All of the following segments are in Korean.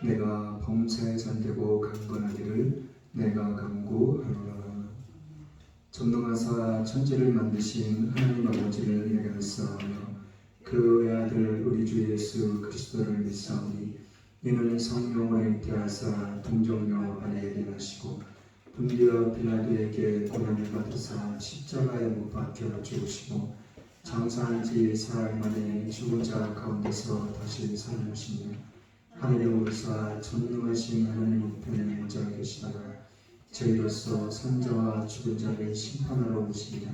내가 범사에 잠들고 강건하기를 내가 간구하노라. 전능하사 천지를 만드신 하나님 아버지를 내가 믿사오며 그 외아들 우리 주 예수 그리스도를 믿사오니 이는 성령을 잉태하사 동정녀 아내에게 나시고 본디오 빌라도에게 고난을 받으사 십자가에 못 박혀 죽으시고 장사한 지 사흘 만에 죽은 자 가운데서 다시 살아나시며 하늘에 오르사 전능하신 하나님 우편에 앉아 계시다가 저희로서 산자와 죽은 자를 심판하러 오시리라.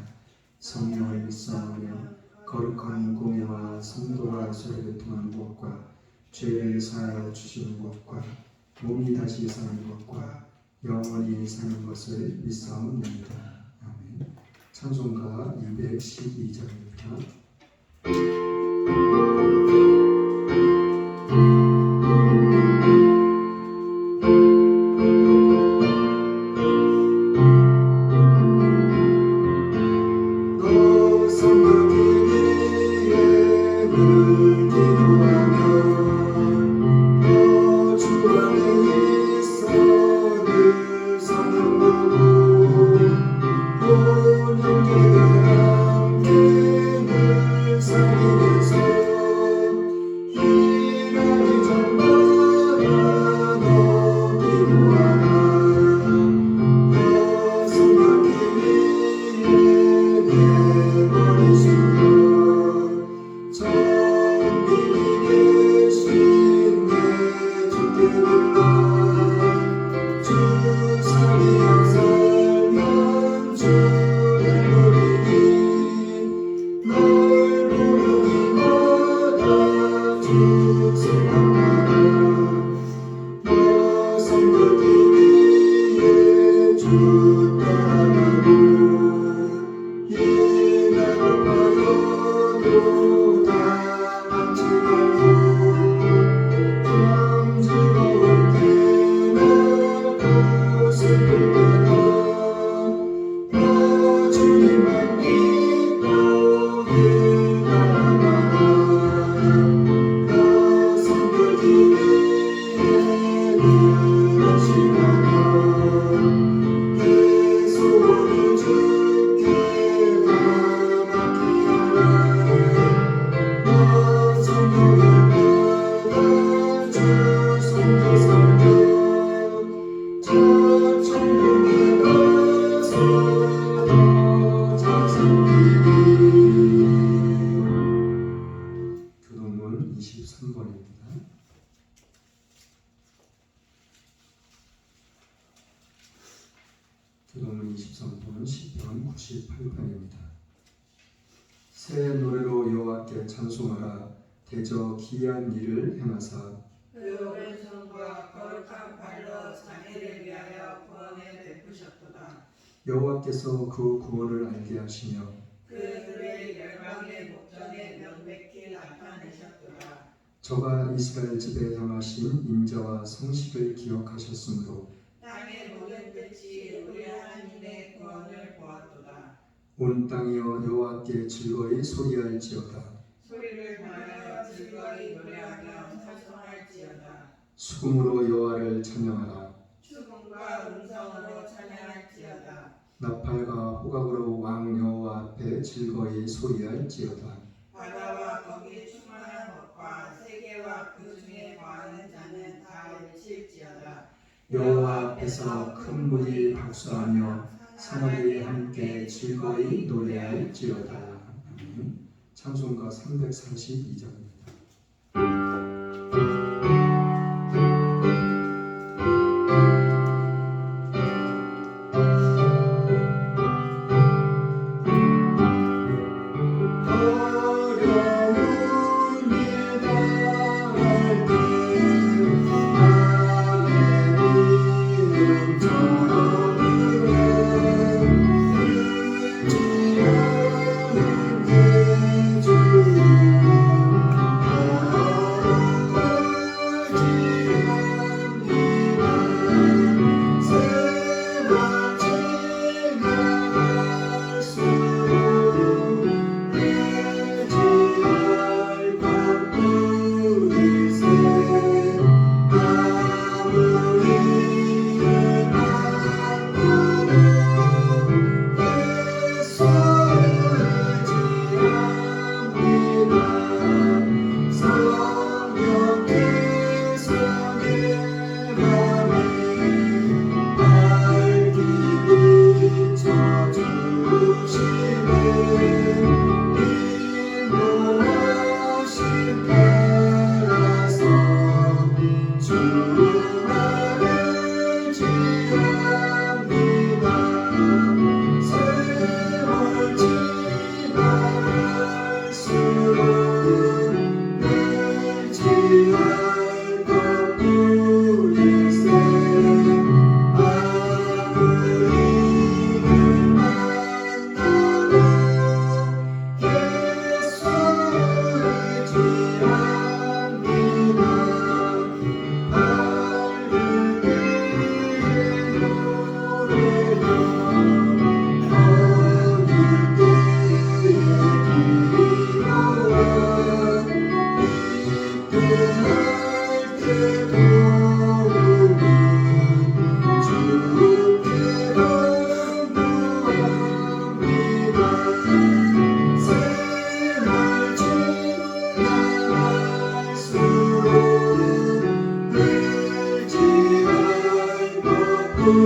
성령을 믿사오며 거룩한 공예와 성도가 서로를 통하는 것과 죄를 사하여 주시는 것과 몸이 다시 사는 것과 영원히 사는 것을 믿사옵나이다. 아멘. 찬송가 212장입니다. 교동문 23번입니다. 교동문 23번은 시편 98편입니다. 새 노래로 여호와께 찬송하라. 대저 기이한 일을 행하사 그 오른손과 거룩한 발로 자기를 위하여 구원을 베푸셨도다. 여호와께서 그 구원을 알게 하시며 그들의 열방의 목전에 명백히 나타내셨도다. 저가 이스라엘 집에 향하신 인자와 성식을 기억하셨으므로 땅의 모든 끝이 우리 하나님의 구원을 보았도다. 온 땅이여 여호와께 즐거이 소리할지어다. 소리를 말하여 즐거이 노래하며 찬송할지어다. 수금으로 여호와를 찬양하라. 수금과 음성으로 찬양할지어다. 나팔과 호각으로 왕 여호와 앞에 즐거이 소리할지어다. 바다와 거기 충만한 것과 세계와 그 중에 거하는 자는 다 외칠지어다. 여호와 앞에서 큰 무리 박수하며 사람들이 함께 즐거이 노래할지어다. 찬송가 342장입니다. 주만을 지합니다. 세월 지나갈수록 늘 지할 것뿐일세. 아무리 늘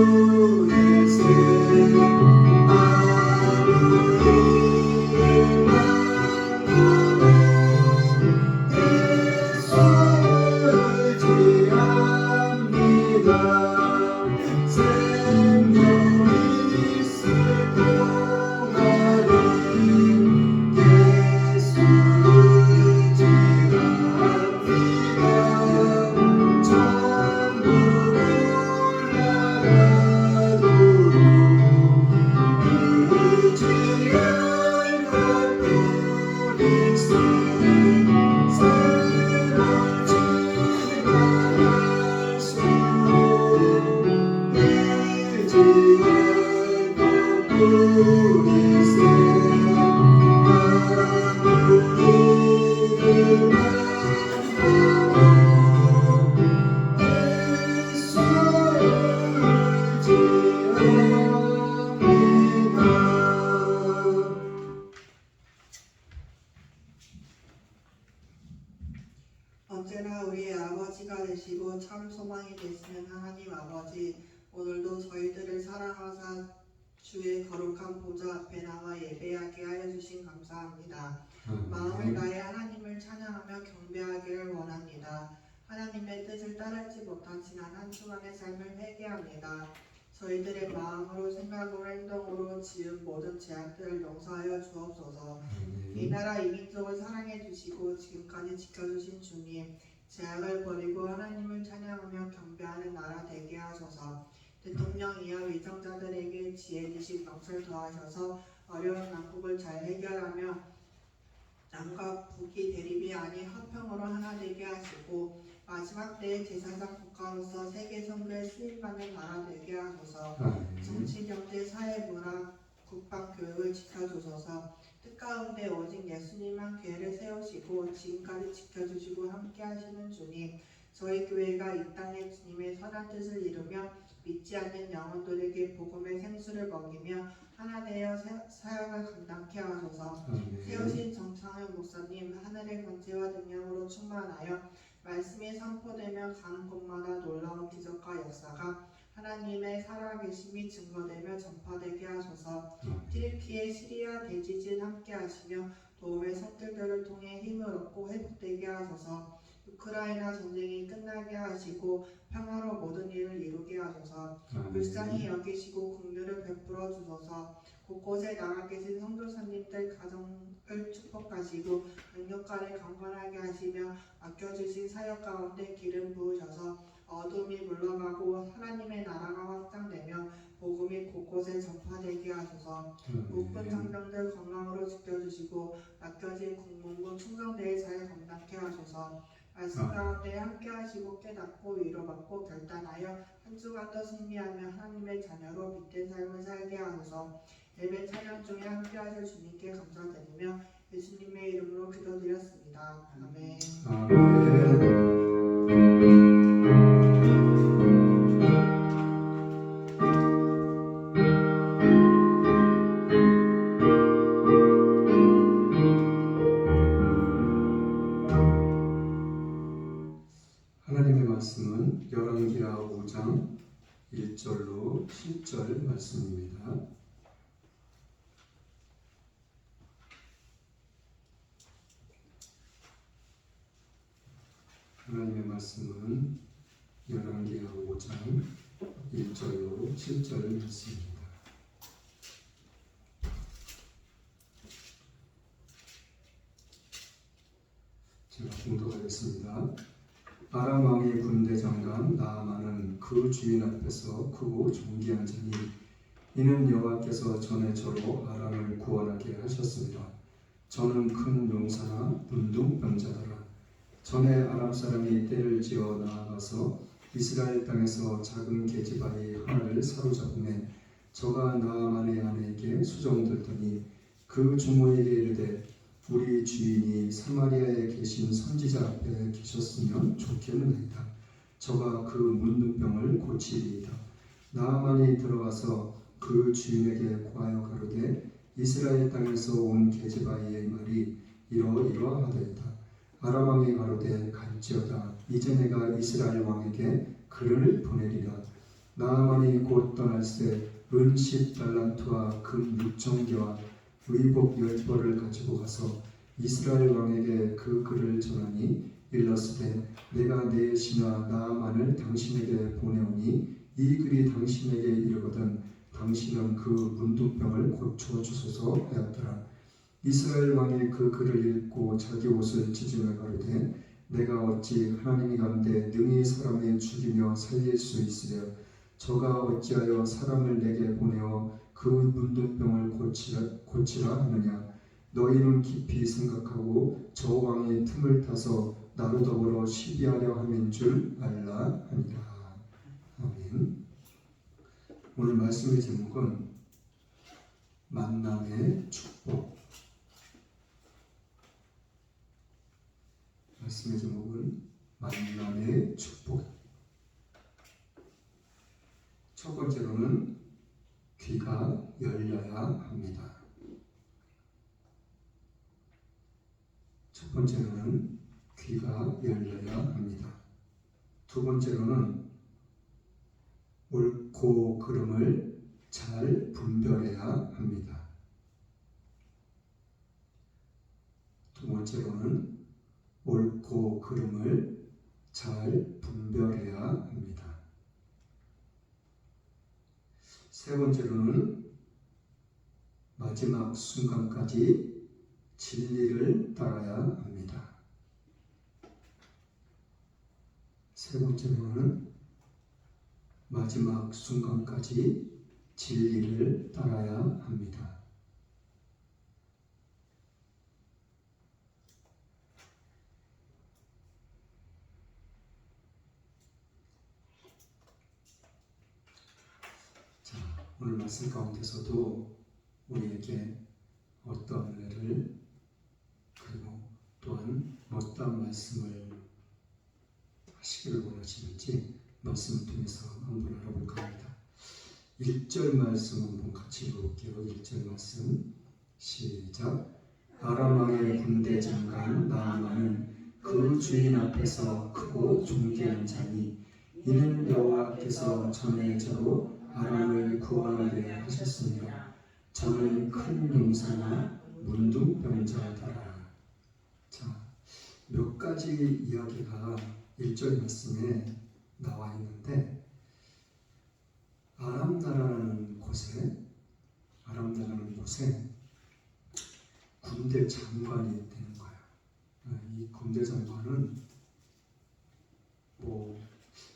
만나도 예수를 지합니다. 밝은 길의 노래가 어두운 때의 기도와 위대할 때 도움은 주께 간구합니다. 세월 지나갈수록 늘 지할 것뿐일세. 아무리 만나도 예수를 지합니다. 생명이 있을 동안에 예수를 지합니다. 천국 올라가도록 늘 지할 것뿐일세. 세월 지나갈수록 늘 지할 것뿐일세. 아무리 늘 만나도 예수를 지합니다. 언제나 우리의 아버지가 되시고 참 소망이 되시는 하나님 아버지, 오늘도 저희들을 사랑하사 주의 거룩한 보좌 앞에 나와 예배하게 하여 주신 감사합니다. 마음을 다해 하나님을 찬양하며 경배하기를 원합니다. 하나님의 뜻을 따르지 못한 지난 한 주간의 삶을 회개합니다. 저희들의 마음으로 생각으로 행동으로 지은 모든 죄악들을 용서하여 주옵소서. 이 나라 이 민족을 사랑해 주시고 지금까지 지켜주신 주님, 죄악을 버리고 하나님을 찬양하며 경배하는 나라 되게 하소서. 대통령이여 위정자들에게 지혜 지식 명철 더하셔서 어려운 난국을 잘 해결하며 남과 북이 대립이 아닌 화평으로 하나 되게 하시고 마지막 때의 제사장 국가로서 세계 선교에 쓰임받는 나라 되게 하소서. 정치, 경제, 사회, 문화, 국방, 교육을 지켜주소서. 뜻 가운데 오직 예수님만 교회를 세우시고 지금까지 지켜주시고 함께 하시는 주님, 저희 교회가 이 땅에 주님의 선한 뜻을 이루며 믿지 않는 영혼들에게 복음의 생수를 먹이며 하나 되어 사역을 감당케 하소서. 세우신 정창현 목사님, 하늘의 권세와 능력으로 충만하여 말씀이 선포되며 가는 곳마다 놀라운 기적과 역사가 하나님의 살아계심이 증거되며 전파되게 하소서. 튀르키예, 시리아, 대지진 함께 하시며 도움의 손길들을 통해 힘을 얻고 회복되게 하소서. 우크라이나 전쟁이 끝나게 하시고 평화로 모든 일을 이루게 하소서. 불쌍히 여기시고 긍휼을 베풀어 주소서. 곳곳에 나가 계신 성도사님들 가정을 축복하시고 능력가를 강건하게 하시며 맡겨주신 사역 가운데 기름 부으셔서 어둠이 물러가고 하나님의 나라가 확장되며 복음이 곳곳에 전파되게 하소서. 묶은 장병들 건강으로 지켜주시고 맡겨진 국문부 충성대에 잘 감당케 하소서. 말씀 가운데 함께 하시고 깨닫고 위로받고 결단하여 한 주간도 승리하며 하나님의 자녀로 빛된 삶을 살게 하소서. 예배 찬양 중에 함께 하실 주님께 감사드리며 예수님의 이름으로 기도드렸습니다. 아멘. 아멘. 하나님의 말씀은 열왕기하 5장 1절로 7절 말씀입니다. 하나님의 말씀은 열왕기하 5장 1절로 7절 말씀입니다. 제가 봉독하겠습니다. 아람 왕의 군대 장관 나아만은 그 주인 앞에서 크고 존귀한 자니 이는 여호와께서 전에 저로 아람을 구원하게 하셨습니다. 저는 큰 용사나 문둥병자더라. 전에 아람 사람이 떼를 지어 나아가서 이스라엘 땅에서 작은 계집아이 하나를 사로잡음에 저가 나아만의 아내에게 수종들더니 그 주모에게 이르되 우리 주인이 사마리아에 계신 선지자 앞에 계셨으면 좋겠느니이다. 저가 그 문둥병을 고치리이다. 나아만이 들어가서 그 주인에게 고하여 가로되 이스라엘 땅에서 온 계집아이의 말이 이러이러하더이다. 아람 왕이 가로되 갈지어다. 이제 내가 이스라엘 왕에게 글을 보내리라. 나아만이 곧 떠날새 은 10달란트와 금 6,000개와 의복 10벌을 가지고 가서 이스라엘 왕에게 그 글을 전하니 일렀으되 내가 내 신하 나아만을 당신에게 보내오니 이 글이 당신에게 이르거든 당신은 그 문둥병을 고쳐 주소서 하였더라. 이스라엘 왕이 그 글을 읽고 자기 옷을 찢으며 가로되 내가 어찌 하나님이 간데 능히 사람을 죽이며 살릴 수 있으랴. 저가 어찌하여 사람을 내게 보내어 그 문둥병을 고치라 하느냐. 너희는 깊이 생각하고 저 왕이 틈을 타서 나로 더불어 시비하려 함인 줄 알라 하니라. 아멘. 오늘 말씀의 제목은 만남의 축복. 말씀의 제목은 만남의 축복. 첫 번째로는 귀가 열려야 합니다. 첫 번째로는 귀가 열려야 합니다. 두 번째로는 옳고 그름을 잘 분별해야 합니다. 두 번째로는 옳고 그름을 잘 분별해야 합니다. 세 번째로는 마지막 순간까지 진리를 따라야 합니다. 세 번째로는 마지막 순간까지 진리를 따라야 합니다. 자, 오늘 말씀 가운데서도 우리에게 어떤 은혜를 그리고 또한 어떤 말씀을 하시기를 원하시는지 말씀을 통해서 한번 알아볼까 합니다. 1절 말씀 한번 같이 읽어볼게요. 1절 말씀 시작. 아람 왕의 군대 장관 나아만은 그 주인 앞에서 크고 존귀한 자니 이는 여호와께서 전에 저로 아람을 구원하게 하셨습니다. 저는 큰 용사나 문둥병자더라. 자, 몇 가지 이야기가 1절 말씀에 나와 있는데 아람 나라라는 곳에 군대 장관이 되는 거예요. 이 군대 장관은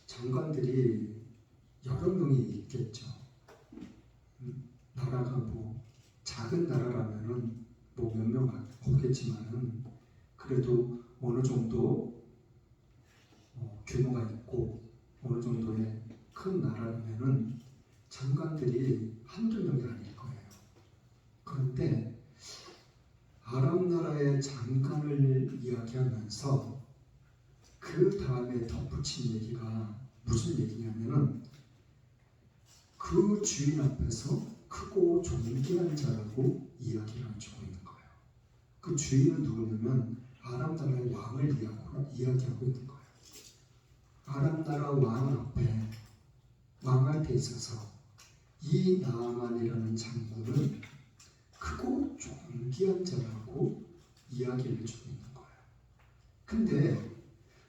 장관들이 여러 명이 있겠죠. 나라가 작은 나라라면은 몇 명 없겠지만은 그래도 어느 정도 규모가 있고 어느 정도의 큰 나라라면은 장관들이 한두 명이 아닐 거예요. 그런데 아람 나라의 장관을 이야기하면서 그 다음에 덧붙인 얘기가 무슨 얘기냐면은 그 주인 앞에서 크고 존귀한 자라고 이야기를 해주고 있는 거예요. 그 주인은 누구냐면 아람 나라의 왕을 이야기하고 있는 거예요. 아람 나라 왕 앞에 왕한테 있어서 이 나아만이라는 장군은 크고 존귀한 자라고 이야기를 해주고 있는 거예요. 근데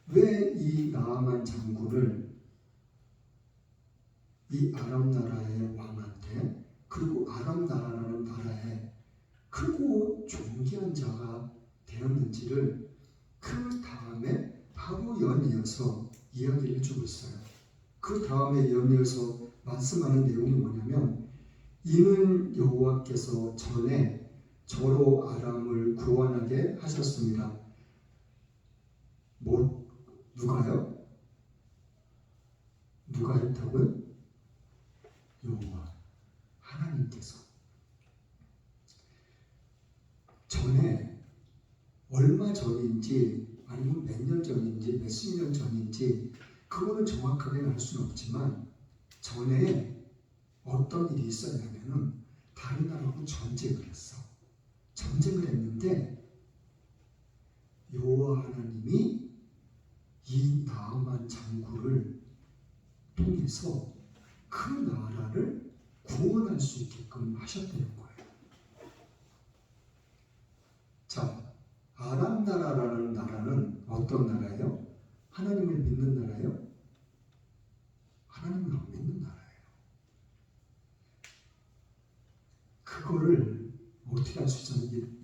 왜 이 나아만 장군을 이 아람 나라의 왕한테, 그리고 아람 나라라는 나라에 크고 존귀한 자가 되었는지를 그 다음에 바로 연이어서 이야기를 해주고 있어요. 그 다음에 연이어서 말씀하는 내용이 뭐냐면, 이는 여호와께서 전에 저로 아람을 구원하게 하셨습니다. 누가요? 누가 했다고요? 여호와 하나님께서. 전에 얼마 전인지 아니면 몇 년 전인지 몇십 년 전인지 그거는 정확하게 알 수는 없지만, 전에 어떤 일이 있었냐면은 다른 나라하고 전쟁을 했어. 전쟁을 했는데 여호와 하나님이 이 나아만 장구를 통해서 그 나라를 구원할 수 있게끔 하셨다는 거예요. 자, 아람 나라라는 나라는 어떤 나라예요? 하나님을 믿는 나라예요? 하나님을 안 믿는 나라예요. 그거를 어떻게 할 수 있었는지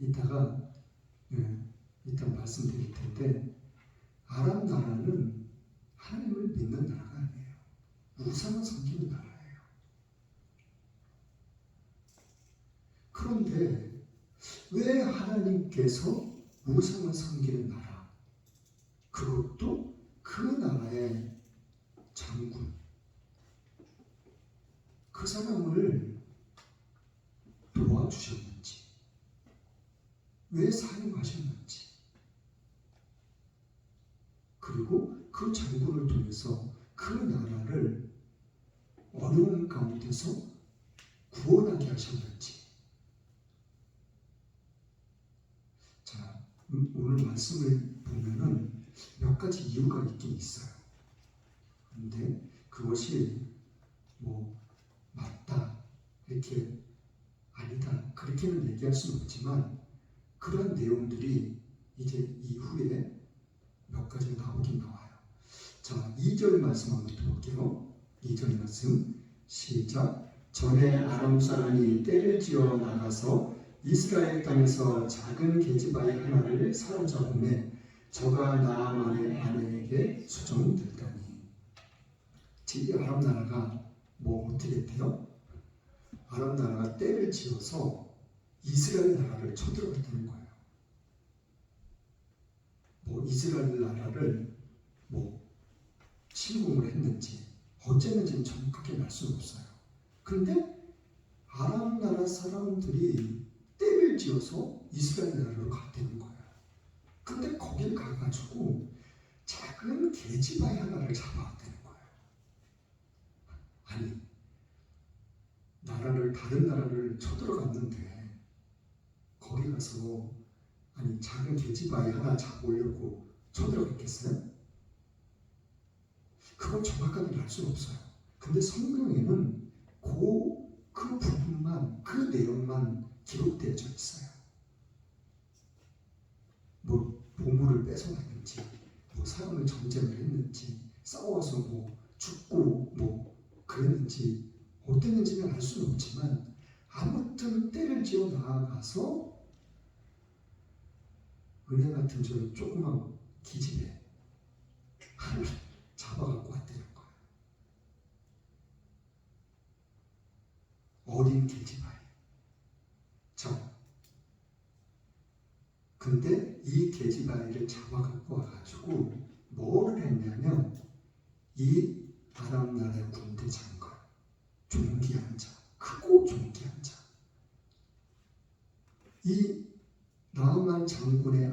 이따 말씀드릴 텐데, 아람 나라는 하나님을 믿는 나라가 아니에요. 우상을 섬기는 나라예요. 그런데 왜 하나님께서 우상을 섬기는 나라, 그것도 그 나라의 장군, 그 사람을 도와주셨는지, 왜 사용하셨는지, 그리고 그 장군을 통해서 그 나라를 어려운 가운데서 구원하게 하셨는지. 자, 오늘 말씀을 보면은 몇 가지 이유가 있긴 있어요. 그런데 그것이 맞다, 이렇게 아니다, 그렇게는 얘기할 수는 없지만, 그런 내용들이 이제 이후에 몇 가지 나오긴 나와요. 자, 2절 말씀 한번 볼게요. 2절 말씀 시작. 전에 아람 사람이 떼를 지어 나가서 이스라엘 땅에서 작은 계집아이 하나를 사로잡음에 저가 나아만의 아내에게 수정들다니. 이 아람 나라가 어떻게 돼요? 아람 나라가 떼를 지어서 이스라엘 나라를 쳐들어갔다는 거예요. 이스라엘 나라를 침공을 했는지 어쨌는지는 정확하게 알 수는 없어요. 그런데 아람 나라 사람들이 떼를 지어서 이스라엘 나라로 갔다는 거예요. 근데 거길 가가지고 작은 계집아이 하나를 잡아왔다는 거예요. 아니, 다른 나라를 쳐들어갔는데 거기 가서 작은 계집아이 하나 잡으려고 쳐들어갔겠어요? 그건 정확하게 알 수는 없어요. 근데 성경에는 그 부분만, 그 내용만 기록되어 있어요. 보물을 뺏어갔는지, 사람을 전쟁을 했는지, 싸워서 죽고 그랬는지 어땠는지는 알 수는 없지만, 아무튼 떼를 지어 나아가서 은혜 같은 저 조그만 기집애 하나를 잡아갖고 왔다는 거예요. 어린 계집아이. 자, 근데 이 계집아이를 잡아갖고 와가지고 뭐를 했냐면, 이 아람 나라의 군대 장관, 존귀한 자, 크고 존귀한 자, 이 나아만 장군의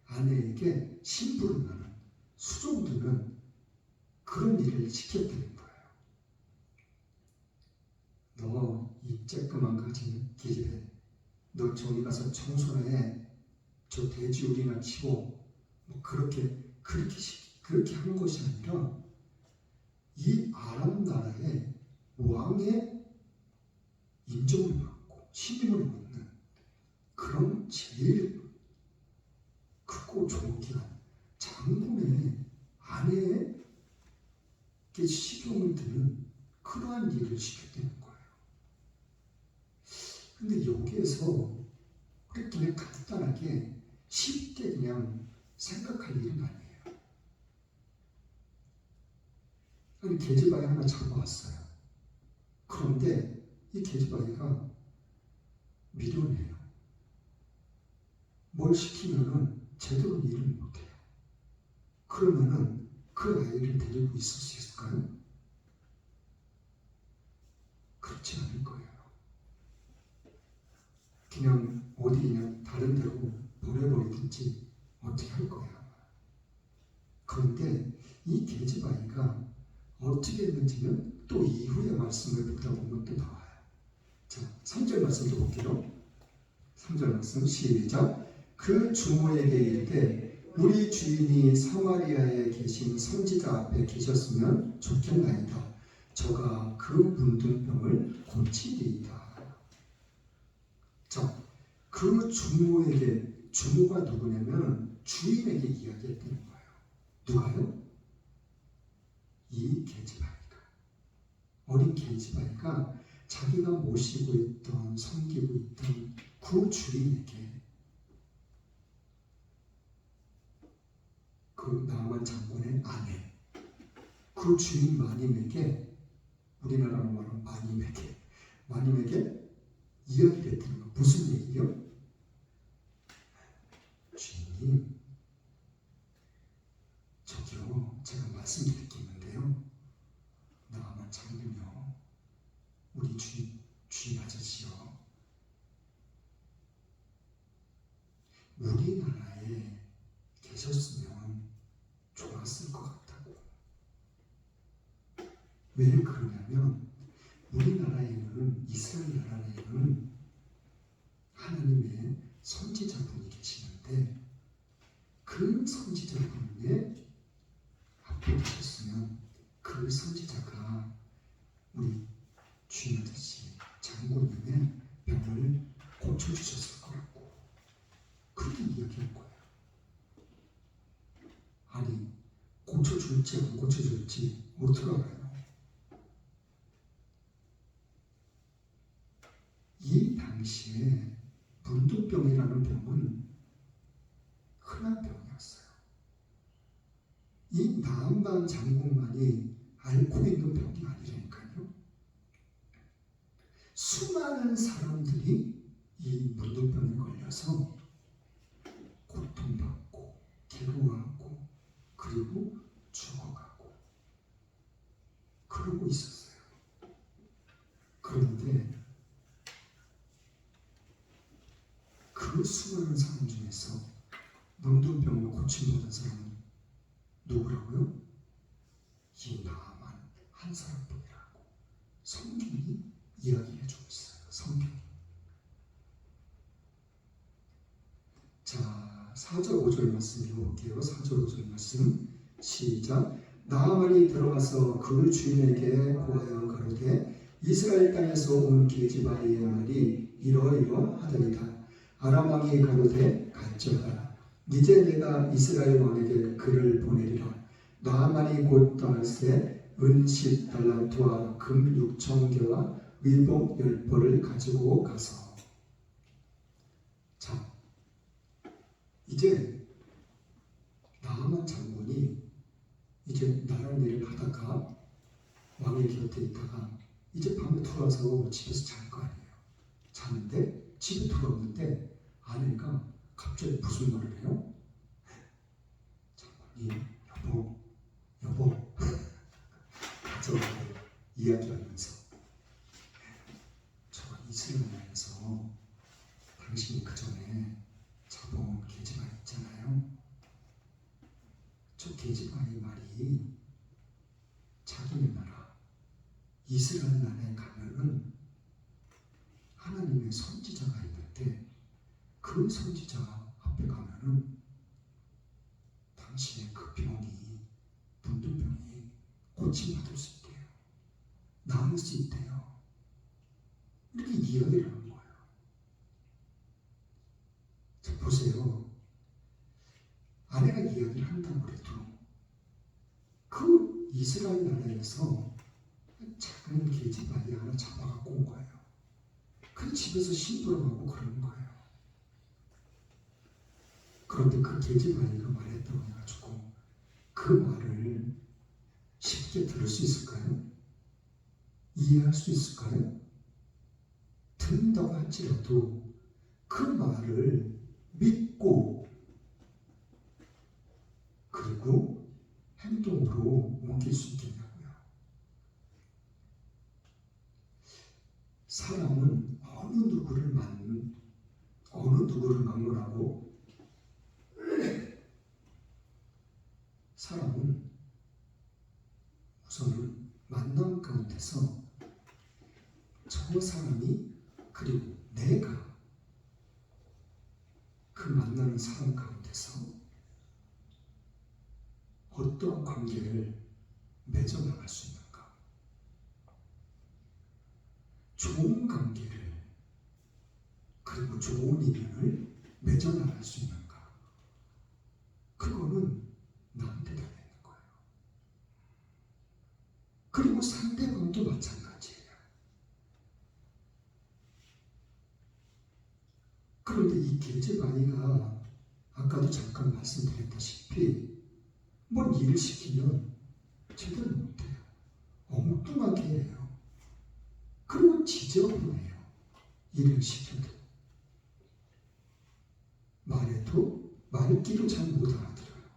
아내에게 심부름하는, 수종드는 그런 일을 시켰다는 거예요. 너 이 쬐끄만 가진 기집애, 너 저기 가서 청소나 해. 저 돼지우리나 치고 그렇게 한 것이 아니라, 이 아람 나라의 왕의 인정을 받고 신임을 얻는 그런 제일 크고 존귀한 장군의 아내에게 식용을 드는 그러한 일을 시켰다는 거예요. 근데 여기에서 그냥 간단하게 쉽게 그냥 생각할 일은 아니에요. 아니, 계집아이 하나 잡아왔어요. 그런데 이 계집아이가 미련해요. 뭘 시키면은 제대로 일을 못해요. 그러면은 그 아이를 데리고 있을 수 있을까요? 그렇지 않을 거예요. 그냥 어디 그냥 다른 데로 보내버리든지 어떻게 할 거예요. 그런데 이 계집아이가 어떻게 했는지는 또 이후의 말씀을 보다 보면 또 나와요. 자, 3절 말씀도 볼게요. 3절 말씀 시작. 그 주모에게 이르되 우리 주인이 사마리아에 계신 선지자 앞에 계셨으면 좋겠나이다. 저가 그 문둥병을 고치리이다. 자, 그 주모에게, 주모가 누구냐면 주인에게 이야기했다는 거예요. 누가요? 이 계집아이가, 어린 계집아이가 자기가 모시고 있던, 섬기고 있던 그 주인에게, 그 나만 장군의 아내, 그 주인 마님에게, 우리나라로 말하면 마님에게 이야기를 했다는 거. 무슨 얘기요? 주인님, 저기요, 제가 말씀드릴 게 있는데요. 나만 장군요, 우리 주인 아저씨요, 우리나라에 계셨으면 좋았을 것 같다고. 왜 그러냐면 우리나라에는, 이스라엘 나라에는 하나님의 선지자분이 계시는데 그 선지자분의 앞에 계셨으면 그 선지자가 우리 주인 아저씨 장군님의 병을 고쳐주셨을 거라고 그렇게 이야기한 거예요. 아니, 고쳐줄지 안 고쳐줄지 어떻게 알아요? 이 당시에 문둥병이라는 병은 흔한 병이었어요. 이 나암만 장군만이 앓고 있는 병이 아니라니까요. 수많은 사람들이 이 문둥병에 걸려서 고통받고 괴로워하고 그리고 죽어가고 그러고 있었어요. 그런데 그 수많은 사람 중에서 문둥병으로 고침받은 사람은 누구라고요? 이 나만 한 사람뿐이라고 성경이 이야기해주고 있어요. 성경이. 자, 4절 5절 말씀 읽어볼게요. 4절 5절 말씀 시작. 나아만이 들어가서 그 주인에게 고하여 가로되 이스라엘 땅에서 온 계집아이의 말이 이러이러하더이다. 아람 왕이 가로되 갈지어다. 이제 내가 이스라엘 왕에게 글을 보내리라. 나아만이 곧 떠날새 은 10달란트와 금 6,000개와 의복 10벌을 가지고 가서. 자, 이제 나아만 장군이 이제 나란 일을 하다가 왕의 곁에 있다가 이제 밤에 돌아와서 집에서 잘 거 아니에요. 자는데 집에 돌아오는데 아내가 갑자기 무슨 말을 해요? 장군님, 여보 가져가고 이야기하면서 저 이스라엘에서 당신이 그 전에 잡아온 계집아이 있잖아요. 저 계집아이 말이 자기네 나라 이스라엘 나라에 가면은 하나님의 선지자가 있는데 그 선지자 앞에 가면은 당신의 그 병이, 문둥병이 고침받을 수 있대요. 나을 수 있대요. 이렇게 이야기를 하는 거예요. 자, 보세요. 아내가 이야기를 한다고 해도 그 이스라엘 나라에서 작은 계집아이 하나 잡아갖고 온 거예요. 그 집에서 심부름하고 그러는 거예요. 그런데 그 계집아이가 말했다고 해가지고 그 말을 쉽게 들을 수 있을까요? 이해할 수 있을까요? 듣는다고 할지라도 그 말을 믿고 그리고 행동으로 옮길 수 있겠냐고요. 사람은 어느 누구를 막론하고 사람은 우선은 만남 가운데서 저 사람이 그리고 내가 그 만나는 사람 가운데서 어떤 관계를 맺어나갈 수 있는가? 좋은 관계를 그리고 좋은 인연을 맺어나갈 수 있는가? 그거는 나한테 달려있는 거예요. 그리고 상대방도 마찬가지예요. 그런데 이 계집아이가 아까도 잠깐 말씀드렸다시피 뭔 일을 시키면 제대로 못해요. 엉뚱하게 해요. 그리고 지저분해요. 일을 시켜도. 말해도 말귀도 잘 못 알아들어요.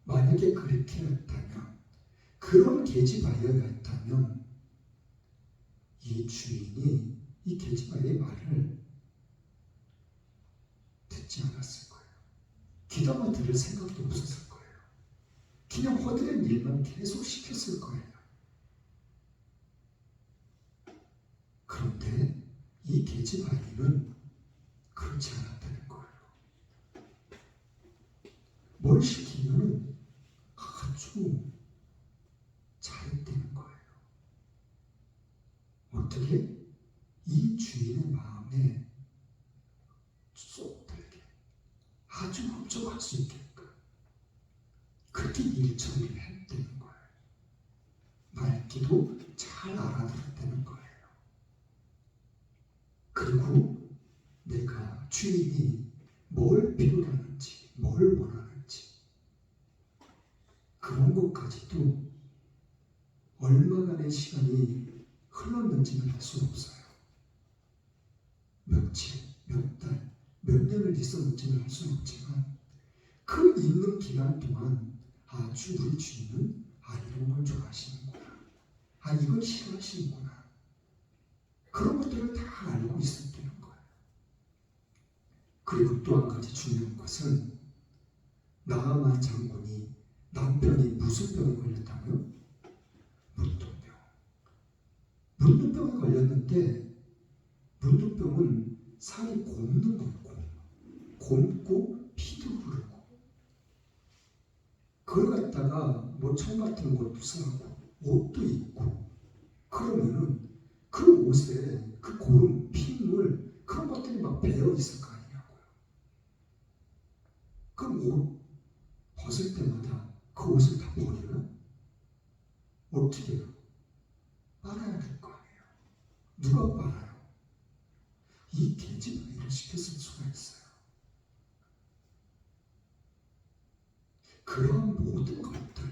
만약에 그렇게 했다면, 그런 계집아이가 있다면 이 주인이 이 계집아이의 말을 듣지 않았을 거예요. 귀담아 들을 생각도 없었을 거예요. 그냥 허드렛 일만 계속 시켰을 거예요. 그런데 이 계집아이는 그렇지 않았다는 거예요. 뭘 시키면 아주 잘했다는 거예요. 어떻게? 이 주인의 마음에 쏙 들게 아주 흡족할 수 있게끔 그렇게 일 처리를 했다는 거예요. 말귀도 잘 알아들었다는 거예요. 그리고 내가 주인이 뭘 필요하는지, 뭘 원하는지 그런 것까지도 얼마간의 시간이 흘렀는지는 알 수는 없어요. 며칠, 몇 달, 몇 년을 있었는지는 알 수는 없지만 그 있는 기간 동안 아주 우리 주인은 이런 걸 좋아하시는구나. 이걸 싫어하시는구나. 그런 것들을 다 알고 있었다는 거예요. 그리고 또 한 가지 중요한 것은 나아만 장군이 남편이 무슨 병에 걸렸다고요? 문둥병. 문둥병에 걸렸는데 문둥병은 살이 곪는 거예요. 곪고 피도 흐르고 그걸 갖다가 뭐 청 같은 것도 싸고 옷도 입고 그러면은 그 옷에 그 고름, 핏물 그런 것들이 막 배어 있을 거 아니냐고요. 그럼 옷 벗을 때마다 그 옷을 다 버려요? 어떻게 해요? 빨아야 될 거 아니에요. 누가 빨아요? 이 계집아이를 시켰을 수가 있어요. 그런 모든 것들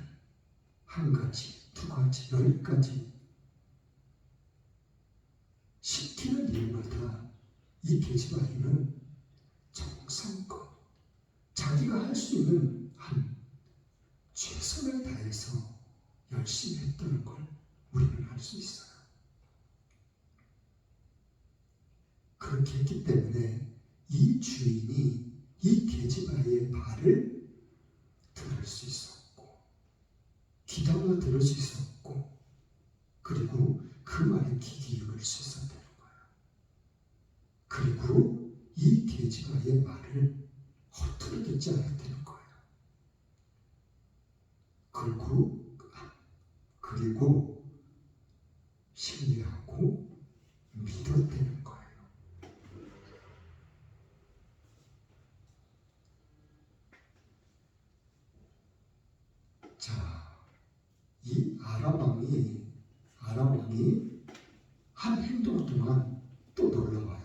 한 가지, 두 가지, 10가지 시키는 일마다 이 계집아이는 정성껏 자기가 할 수 있는 한 최선을 다해서 열심히 했다는 걸 우리는 알 수 있어요. 그렇게 했기 때문에 이 주인이 이 계집아이의 말을 들을 수 있었고 귀담아 들을 수 있었고 그리고 그 말에 귀 기울일 수 있었다는 거예요. 그리고 이 계집아이의 말을 허투루 듣지 않았다는 거예요. 그리고 신뢰하고 믿었다는 거예요. 자, 이 아람 왕이 한 행동 동안 또 놀라워요.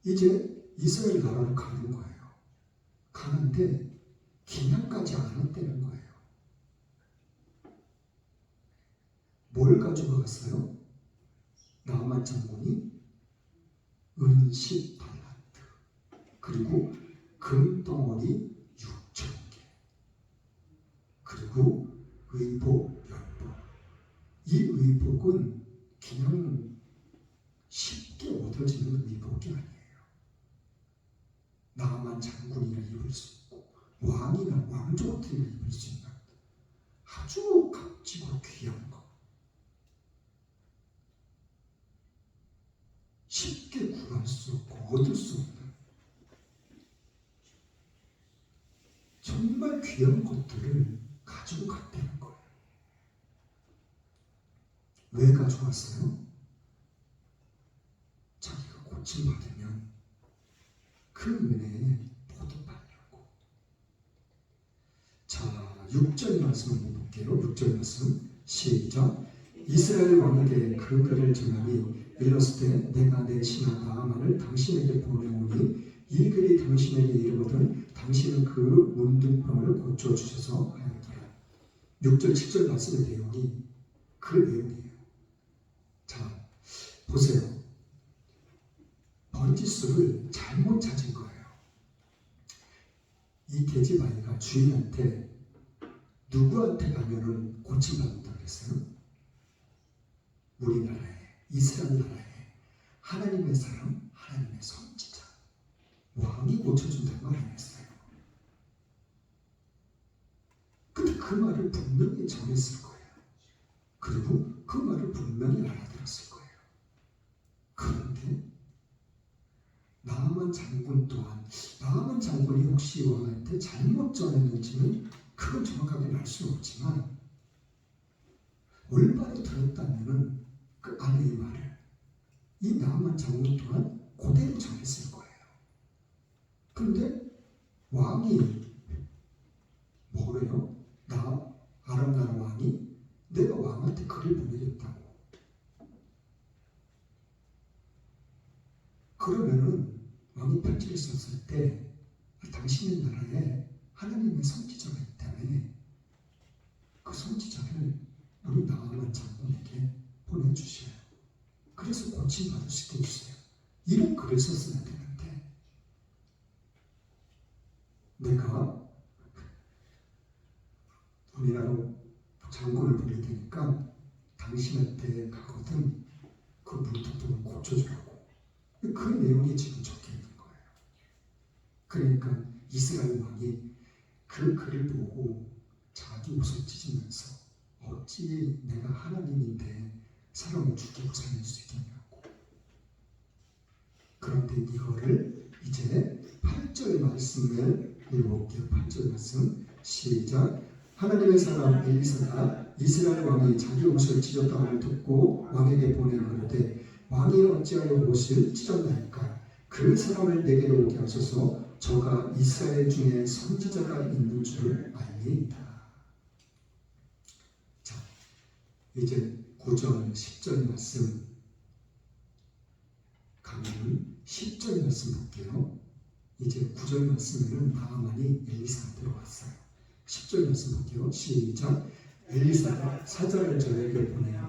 이제 이스라엘 나라로 가는 거예요. 가는데 기념까지 안 했다는 거예요. 뭘 가지고 갔어요? 나아만 장군이 은 10달란트 그리고 금덩어리 6,000개 그리고 의복 10복. 이 의복은 그냥 쉽게 얻어지는 의복이 아니에요. 나아만 장군이나 입을 수 있고 왕이나 왕족들이 입을 수 있는 아주 값지고 귀한 것. 쉽게 구할 수 없고 얻을 수 없는 정말 귀한 것들을 가지고 갔다는 거예요. 왜 가져왔어요? 자기가 고침받으면 그 은혜에 보답하려고. 자, 6절 말씀 한번 볼게요. 6절 말씀 시작. 이스라엘 왕에게 그 글을 전하니 이르시되 내가 내 신하 나아만을 당신에게 보내오니 이 글이 당신에게 이르거든 당신은 그 문둥병을 고쳐주셔서 하였더라. 6절 7절 말씀의 내용이 그 내용이에요. 자, 보세요. 번지수를 잘못 찾은 거예요. 이 계집아이가 주인한테 누구한테 가면은 고침받는다 그랬어요? 우리나라에, 이스라엘 나라에 하나님의 사람, 하나님의 선지자, 왕이 고쳐준다고 안 했어요. 근데 그 말을 분명히 전했을 거예요. 그리고 그 말을 분명히 알아들었을 거예요. 그런데 나아만 장군 또한 나아만 장군이 혹시 왕한테 잘못 전했는지는 그건 정확하게 알 수는 없지만 올바로 들었다면은 그 아내의 말을 이 나아만 장군 또한 그대로 전했을 거예요. 그런데 왕이 뭐래요? 나 아람 나라 왕이 내가 왕한테 글을 보내겠다고. 그러면은 왕이 편지를 썼을 때 당신의 나라에 하나님의 선지자가 있다면 그 선지자를 우리 나아만 장군에게 보내주셔요. 그래서 고침받을 수 있게 해주세요. 이런 글을 썼어야 되는데 내가 우리나라 장군을 보낼 테니까 당신한테 가거든 그 문득도 고쳐주라고. 그 내용이 지금 적혀 있는 거예요. 그러니까 이스라엘 왕이 그 글을 보고 자기 옷을 찢으면서 어찌 내가 하나님인데 사람을 죽이고 살릴 수 있겠냐고. 그런데 이거를 이제 8절 말씀을 읽어볼게요. 8절 말씀 시작. 하나님의 사람 엘리사가 이스라엘 왕이 자기 옷을 찢었다고 듣고 왕에게 보내노라되 왕이 어찌하여 옷을 찢었나이까. 그 사람을 내게로 오게 하소서. 저가 이스라엘 중에 선지자가 있는 줄 알리이다. 자, 이제 9절 10절 말씀 가면 10절 말씀 볼게요. 이제 9절 말씀에는 나아만이 엘리사한테로 왔어요. 10절 말씀 볼게요. 시작. 엘리사가 사자를 저에게 보내어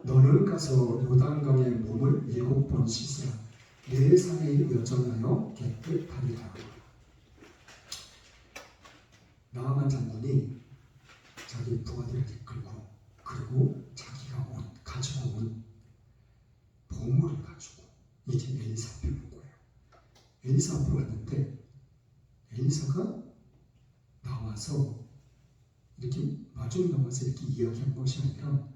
너는 가서 요단강에 몸을 7번 씻으라. 내 상이 여전하여 깨끗하리라. 나아만 장군이 자기 부하들을 이끌고 그리고 자기가 가지고 온 보물을 가지고 이제 엘리사 앞에 온 거예요. 엘리사 앞에 왔는데 엘리사가 나와서 이렇게 마중 나와서 이렇게 이야기한 것이 아니라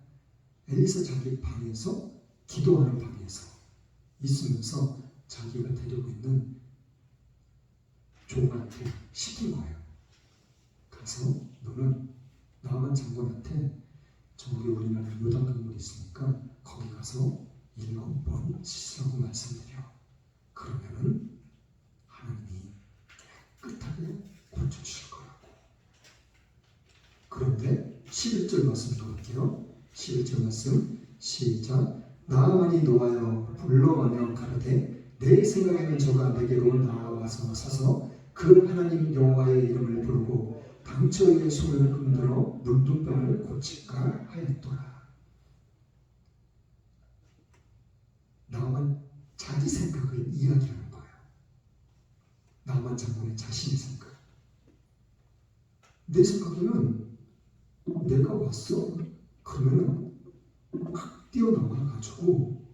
엘리사 자기 방에서 기도하는 방에서 있으면서 자기가 데리고 있는 종한테 시킨 거예요. 가서 너는 나아만 장군한테 저기 우리나라 요단강물이 있으니까 거기 가서 7번 씻으라고 말씀드려. 그러면은 하나님이 깨끗하게 고쳐주실 거라고. 11절 말씀 볼게요. 11절 말씀 시작. 나아만이 노하여 불러가며 가로되 내 생각에는 저가 내게로 나와서 서서 그 하나님 여호와의 이름을 부르고 당초의 손을 흔들어 문둥병을 고칠까 하였더라. 나만 자기 생각을 이야기하는 거예요. 나만 장군의 자신의 생각. 내 생각에는 내가 왔어. 그러면은 막 뛰어나와가지고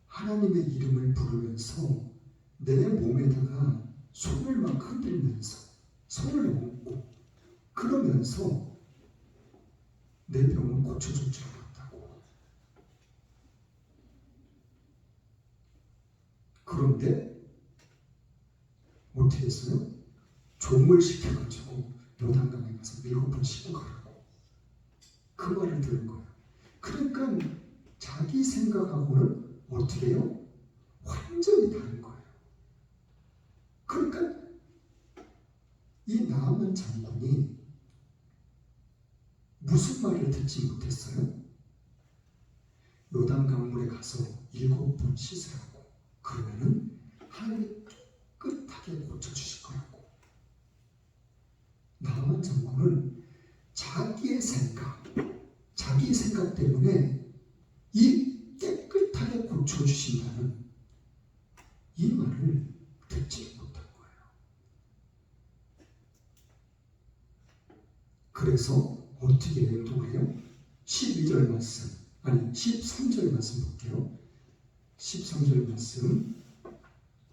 하나님의 이름을 부르면서 내 몸에다가 손을 막 흔들면서 손을 얹고 그러면서 내 병을 고쳐줄 줄 알았다고. 그런데 어떻게 했어요? 종을 시켜가지고 요단강에 가서 7번 씻고 가라고 그 말을 들은 거예요. 그러니까 자기 생각하고는 어떻게 해요? 완전히 다른 거예요. 그러니까 이 나아만 장군이 무슨 말을 듣지 못했어요? 요단 강물에 가서 7번 씻으라고. 그러면은 하나님이 깨끗하게 고쳐주실 거라고. 나아만 장군은 자기 생각 때문에 이 깨끗하게 고쳐주신다는 이 말을 듣지 못한 거예요. 그래서 어떻게 행동을 해요? 12절 말씀, 아니 13절 말씀 볼게요. 13절 말씀,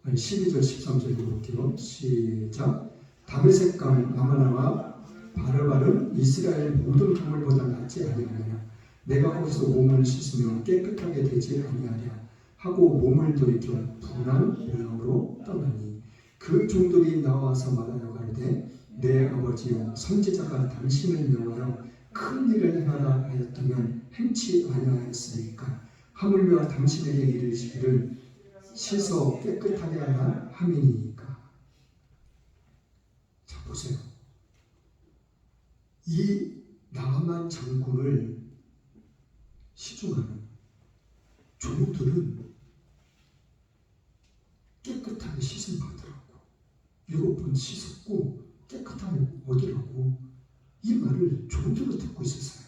아니 12절 13절 볼게요. 시작. 다메섹 강 아마나와 바르바른 이스라엘 모든 강물보다 낫지 아니하냐. 내가 거기서 몸을 씻으면 깨끗하게 되지 아니하랴 하고 몸을 돌이켜 분한 모양으로 떠나니 그 종들이 나와서 말하여 가로되 내 아버지여 선지자가 당신을 명하여 큰 일을 행하라 하였다면 행치 아니하였으니까 하물며 당신에게 이르시기를 씻어 깨끗하게 하라 함이니까. 자 보세요. 이 나아만 장군을 시중하는 종들은 깨끗하게 씻음 받으라고 7번 씻었고 깨끗하게 얻으라고 이 말을 종들은 듣고 있었어요.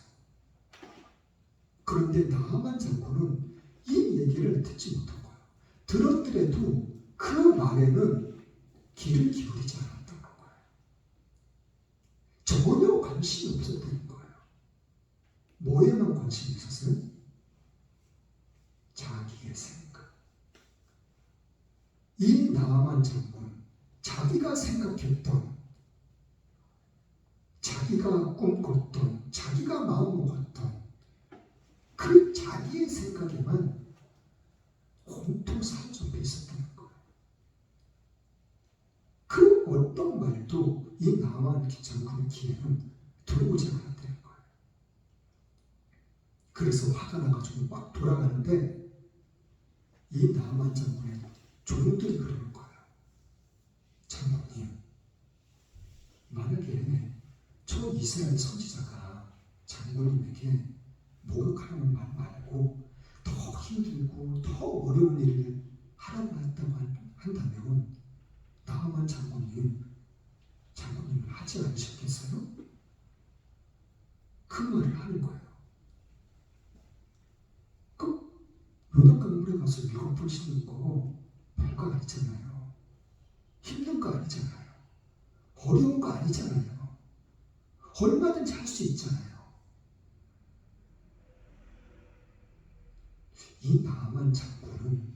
그런데 나아만 장군은 이 얘기를 듣지 못한 거예요. 들었더라도 그 말에는 귀를 기울이지 않았던 거예요. 전혀 관심이 없었던 거예요. 뭐에만 관심이 있었어요? 자기의 생각. 이 나아만 장군, 자기가 생각했던, 자기가 꿈꿨던, 자기가 마음먹었던 그 자기의 생각에만 온통 사로잡혀 있었다는 거예요. 그 어떤 말도 이 나아만 장군의 귀에는 들어오지 않았다는 거예요. 그래서 화가 나가지고 막 돌아가는데 이 나아만 장군의 종들이 그러는 거예요. 장군님, 만약에 저 이스라엘 선지자가 장군님에게 목욕하라는 말 말고 더 힘들고 더 어려운 일을 하라고 했다고 한다면 나아만 장군님은 하지 않으셨겠어요? 그 말을 하는 거예요. 그 요단강 물에 가서 7번 씻는 거 별거 아니잖아요. 힘든 거 아니잖아요. 어려운 거 아니잖아요. 얼마든지 할 수 있잖아요. 이 나아만 장군은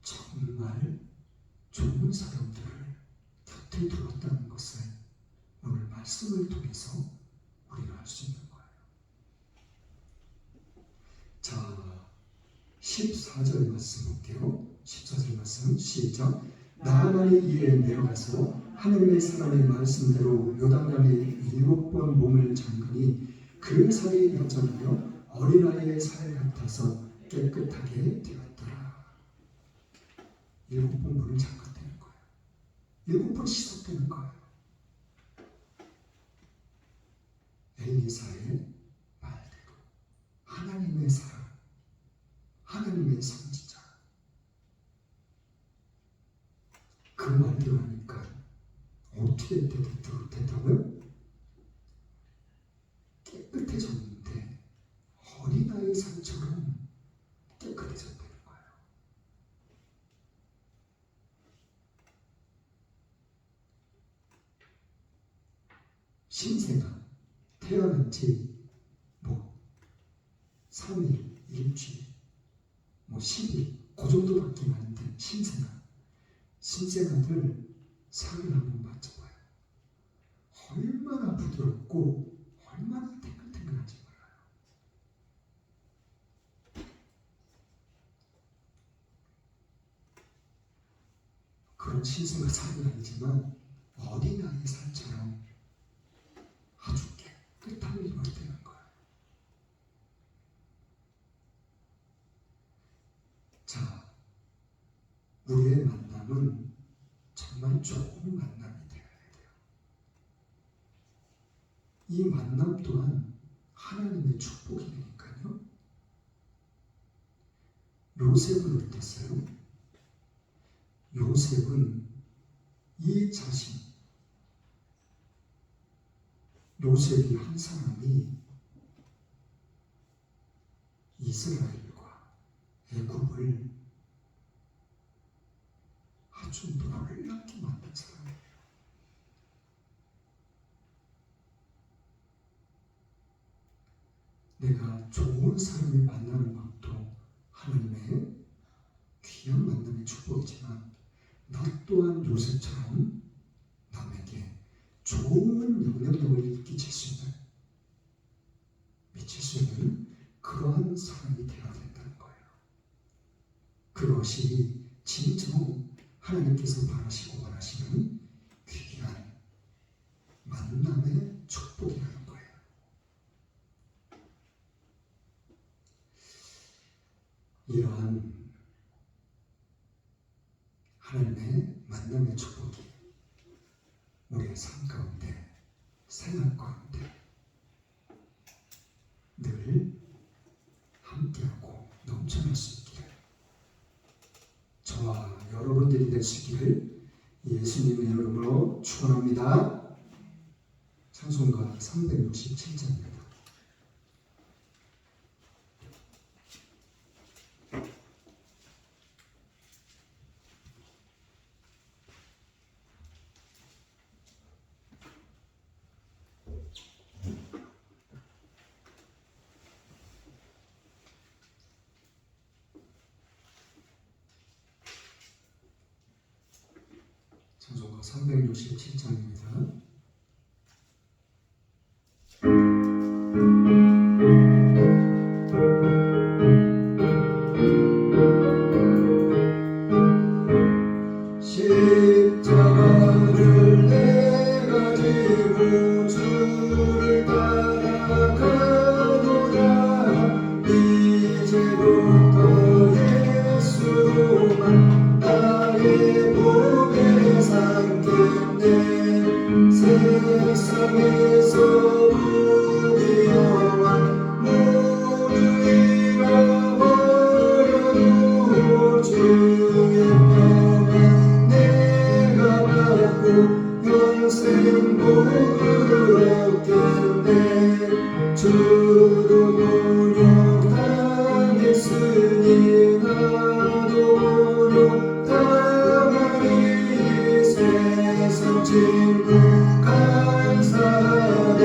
정말 좋은 사람들을 곁에 두었다는 것을 오늘 말씀을 통해서 우리는 알 수 있는 거예요. 자, 14절 말씀 볼게요. 14절 말씀 시작. 나아만이 이에 내려가서 하나님의 사람의 말씀대로 요단강에 7번 몸을 잠그니 그 살이 여전하여 어린아이의 살 같아서 깨끗하게 되었더라. 7번 물을 잠갔다는 거예요. 7번 씻었다는 거예요. 에베네사의 말대로 하나님의 사랑, 하나님의 선지자, 그 말대로 하니까 어떻게 됐다고요? 깨끗해졌는데 어린아이 살처럼 깨끗해졌다는 거예요. 신생아 태어난 지 3일, 일주일, 10일 그 정도밖에 안 된 신생아들 살을 한번 맞춰봐요. 얼마나 부드럽고 얼마나 탱글탱글한지 몰라요. 그런 신생아 살은 아니지만 어린아이 살처럼 아주 깨끗함을 입어야 되는 거예요. 자, 우리의 만남은 정말 좋은 만남이 되어야 돼요. 이 만남 또한 하나님의 축복이니까요. 요셉은 어땠어요? 요셉은 요셉이 한 사람이 이스라엘과 애굽을 아주 놀랍게 만든 사람이에요. 내가 좋은 사람을 만나는 것도 하나님의 귀한 만남의 축복이지만 나 또한 요셉처럼 남에게 좋은 영향력을 미칠 수 있는 그러한 사람이 되어야 된다는 거예요. 그것이 진정 하나님께서 바라시고 원하시는 귀한 만남의 축복이라는 거예요. 이러한 하나님의 만남의 축복이 우리의 삶 가운데, 생활 가운데 늘 함께하고 넘쳐날 수 있기를, 저와 여러분들이 될 수 있기를 예수님의 이름으로 축원합니다. 찬송가 367장입니다. 찬송가 367장입니다. 십자가를 내가 지고 주를 따라가노라. 이제부터 예수로만 나의 복의 삼겠네. 세상에서 부귀영화 모두 잃어버려도 주의 평안 내가 받고 영생 복을 얻겠네. 주도 곤욕당했으니 나도 곤욕당하리. 세상 친구 간사하네.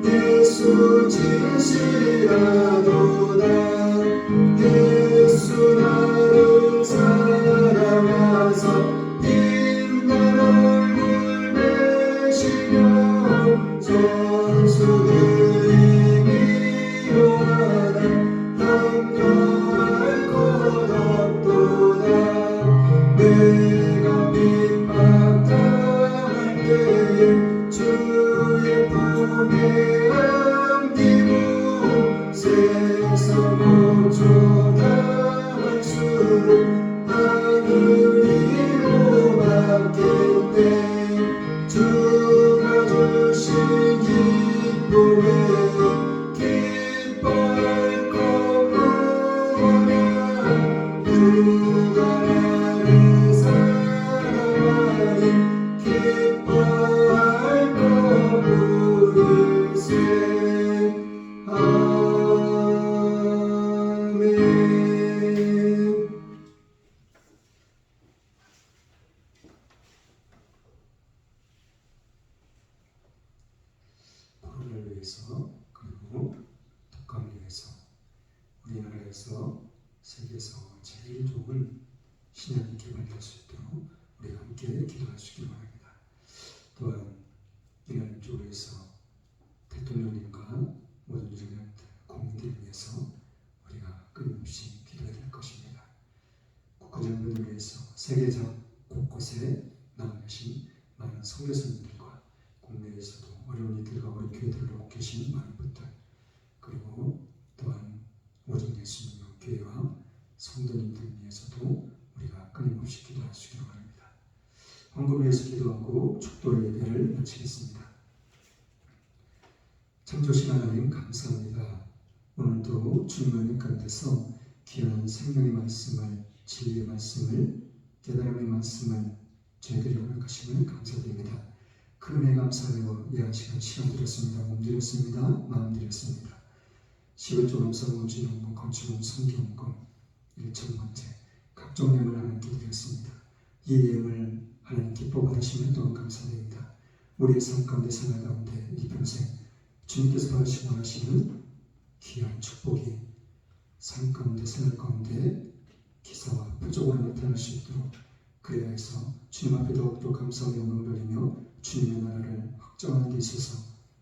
예수 진실하도다. 예수 나를 사랑하사 빛난 얼굴 내시며 전수들이 미워하나 염려할 것 없도다. 내가 핍박당할 때에 주의 품에 안기고 세상 고초당할수록 하늘 위로 맡길 때 주가 주신 기쁨에 기뻐할 것 부르세. 아멘. 코로나를 위해서 그리고 독감을 위해서 우리나라에서 세계에서 제일 좋은 신약이 개발될 수 있도록 우리가 함께 기도하시기 바랍니다. 또한 이날 주에서 대통령님과 모든 유명한 국민들을 위해서 우리가 끊임없이 기도해야 될 것입니다. 국가장군을 위해서 세계적 곳곳에 나와 계신 많은 선교사님들과 국내에서도 어려운 이들과 우리 교회들을 돕고 계신 많은 분들, 그리고 또한 오직 예수님의 교회와 성도님들 위해서도 우리가 끊임없이 기도하시기 바랍니다. 헌금을 위해서 기도하고 축도의 예배를 마치겠습니다. 참 좋으신 하나님 감사합니다. 오늘도 주님의 은혜 가운데서 귀한 생명의 말씀을, 진리의 말씀을, 깨달음의 말씀을 저희들이 허락하심을 감사드립니다. 그 은혜 감사하여 예한 시간 드렸습니다. 몸 드렸습니다. 마음 드렸습니다. 11조 감사원 진용금 건축원 성경금 1,000번째 각종 예물 하나님께 드렸습니다. 이 예물 하나님 기뻐 받으시면 또한 감사드립니다. 우리의 삶 가운데 생활 가운데 이 평생 주님께서 받으시고 하시는 귀한 축복이 삶 가운데 생활 가운데 기사와 표적으로 나타날 수 있도록, 그래야 해서 주님 앞에 더욱더 감사와 영광을 돌리며 주님의 나라를 확장하는 데 있어서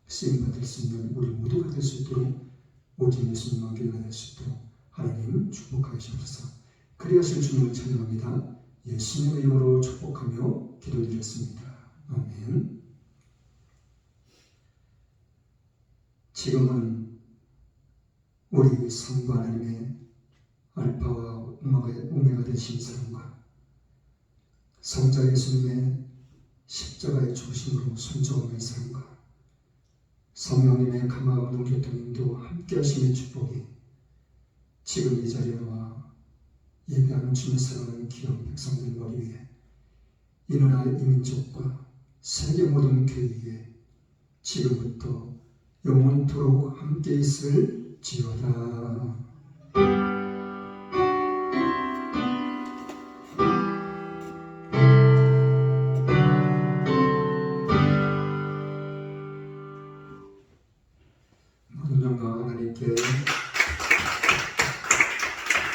쓰임받을 수 있는 우리 모두가 될 수 있도록, 오직 예수님만 교회가 될 수 있도록 하나님 축복하여 주옵소서. 그리하실 주님을 찬양합니다. 예수님의 이름으로 축복하며 기도드렸습니다. 아멘. 지금은 우리 성부 하나님의 알파와 오메가 되신 사랑과 성자 예수님의 십자가의 중심으로 순종하는 사랑과 성령님의 감화없는 교통인도 함께 하심의 축복이 지금 이 자리에 와 예배하는 주님의 사랑하는 귀한 백성들 머리 위에, 이 나라 이 민족과 세계 모든 교회 위에 지금부터 영원토록 함께 있을지어다.